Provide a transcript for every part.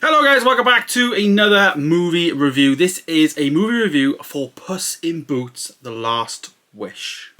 Hello guys, welcome back to another movie review. This is a movie review for Puss in Boots: The Last Wish.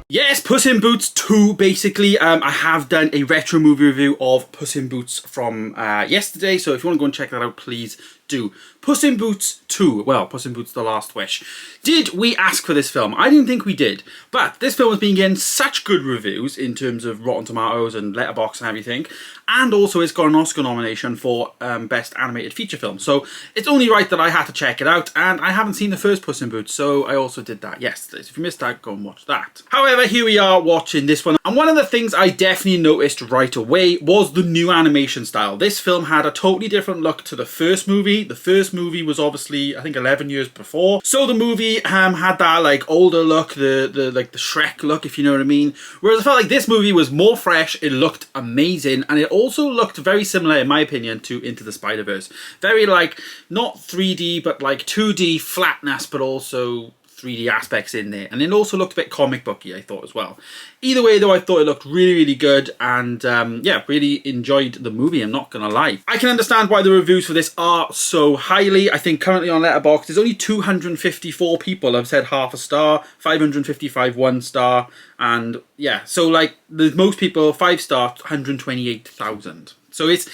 Yes, Puss in Boots 2, basically. I have done a retro movie review of Puss in Boots from yesterday, so if you want to go and check that out, please do. Puss in Boots 2, well, Puss in Boots: The Last Wish. Did we ask for this film? I didn't think we did, but this film has been getting such good reviews in terms of Rotten Tomatoes and Letterboxd and everything, and also it's got an Oscar nomination for Best Animated Feature Film, so it's only right that I had to check it out, and I haven't seen the first Puss in Boots, so I also did that yesterday, so if you missed that, go and watch that. However, here we are watching this one, and one of the things I definitely noticed right away was the new animation style. This film had a totally different look to the first movie. The first movie was obviously, I think, 11 years before, so the movie had that like older look, the Shrek look, if you know what I mean, whereas I felt like this movie was more fresh. It looked amazing, and it also looked very similar, in my opinion, to Into the Spider-Verse. Very like, not 3D, but like 2D flatness, but also 3D aspects in there, and it also looked a bit comic booky, I thought, as well. Either way though, I thought it looked really good, and yeah, really enjoyed the movie, I'm not gonna lie. I can understand why the reviews for this are so highly. I think currently on Letterboxd there's only 254 people have said half a star, 555 1 star, and yeah, so like the most people 5 star, 128,000. So this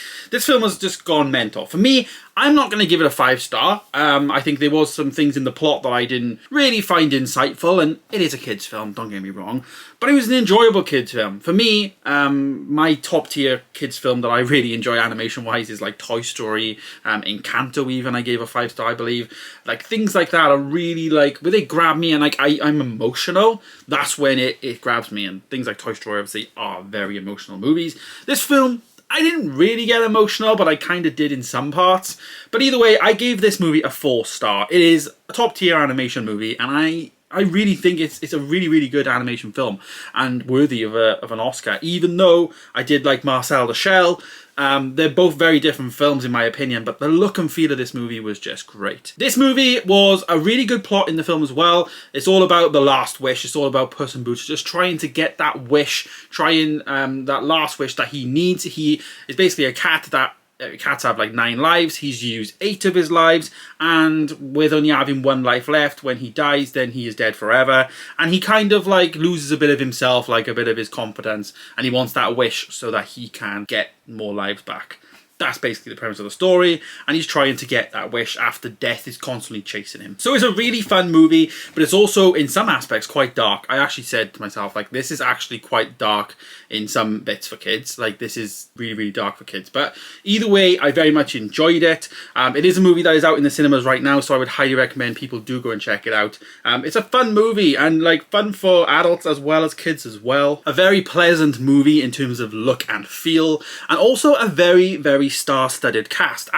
film has just gone mental. For me, I'm not going to give it a 5 star. I think there was some things in the plot that I didn't really find insightful, and it is a kids film, don't get me wrong, but it was an enjoyable kids film. For me, my top tier kids film that I really enjoy animation wise is like Toy Story, Encanto even I gave a 5 star, I believe. Like things like that are really like, where they grab me and like I'm emotional, that's when it grabs me, and things like Toy Story obviously are very emotional movies. This film, I didn't really get emotional, but I kind of did in some parts. But either way, I gave this movie a 4 star. It is a top tier animation movie, and I really think it's a really good animation film and worthy of an Oscar. Even though I did like Marcel the Shell, they're both very different films in my opinion, but the look and feel of this movie was just great. This movie was a really good plot in the film as well. It's all about the last wish. It's all about Puss in Boots just trying to get that wish, that last wish that he needs. He is basically a cat that cats have like 9 lives. He's used 8 of his lives, and with only having 1 life left, when he dies, then he is dead forever, and he kind of like loses a bit of himself, like a bit of his competence, and he wants that wish so that he can get more lives back. That's basically the premise of the story, and he's trying to get that wish after death is constantly chasing him. So it's a really fun movie, but it's also in some aspects quite dark. I actually said to myself, like, this is actually quite dark in some bits for kids. Like, this is really dark for kids. But either way, I very much enjoyed it. It is a movie that is out in the cinemas right now, so I would highly recommend people do go and check it out. It's a fun movie, and like fun for adults as well as kids as well. A very pleasant movie in terms of look and feel, and also a very star-studded cast.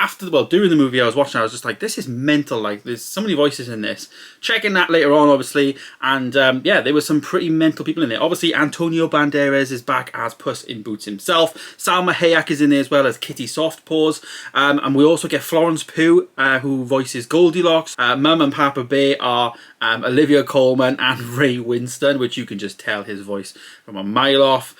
During the movie I was watching, I was just like, this is mental. Like, there's so many voices in this. Checking that later on, obviously, and yeah, there were some pretty mental people in there. Obviously, Antonio Banderas is back as Puss in Boots himself. Salma Hayek is in there as well as Kitty Softpaws, and we also get Florence Pugh, who voices Goldilocks. Mum and Papa Bear are Olivia Colman and Ray Winston, which you can just tell his voice from a mile off.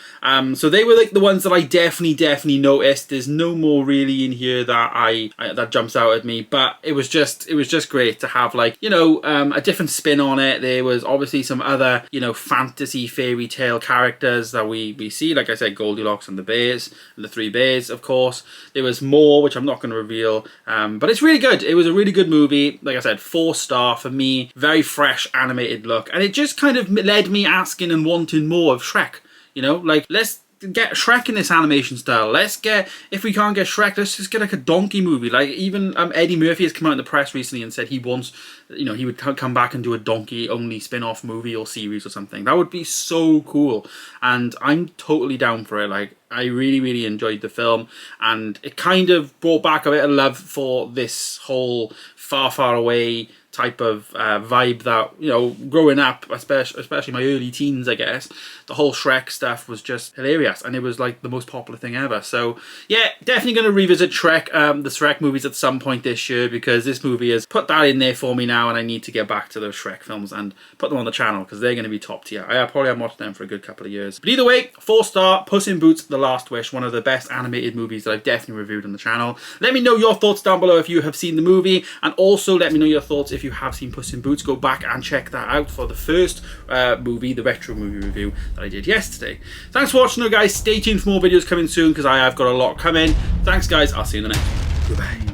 So they were like the ones that I definitely noticed. There's no more really in here that that jumps out at me, but it was just great to have, like, you know, a different spin on it. There was obviously some other, you know, fantasy fairy tale characters that we see, like I said, Goldilocks and the bears, and the 3 bears, of course. There was more, which I'm not going to reveal, but it's really good. It was a really good movie. Like I said, 4 star for me. Very fresh animated look, and it just kind of led me asking and wanting more of Shrek. You know, like, let's get Shrek in this animation style. If we can't get Shrek, let's just get like a donkey movie. Like, even Eddie Murphy has come out in the press recently and said he wants, you know, he would come back and do a donkey only spin-off movie or series or something. That would be so cool, and I'm totally down for it. Like, I really enjoyed the film, and it kind of brought back a bit of love for this whole far away type of vibe that, you know, growing up, especially my early teens, I guess, the whole Shrek stuff was just hilarious, and it was like the most popular thing ever. So yeah, definitely going to revisit Shrek, the Shrek movies at some point this year, because this movie has put that in there for me now, and I need to get back to those Shrek films and put them on the channel, because they're going to be top tier. I probably haven't watched them for a good couple of years. But either way, 4-star, Puss in Boots: The Last Wish, one of the best animated movies that I've definitely reviewed on the channel. Let me know your thoughts down below if you have seen the movie, and also let me know your thoughts if you have seen Puss in Boots. Go back and check that out for the first movie, the retro movie review that I did yesterday. Thanks for watching though, guys. Stay tuned for more videos coming soon, because I have got a lot coming. Thanks guys, I'll see you in the next one. Goodbye.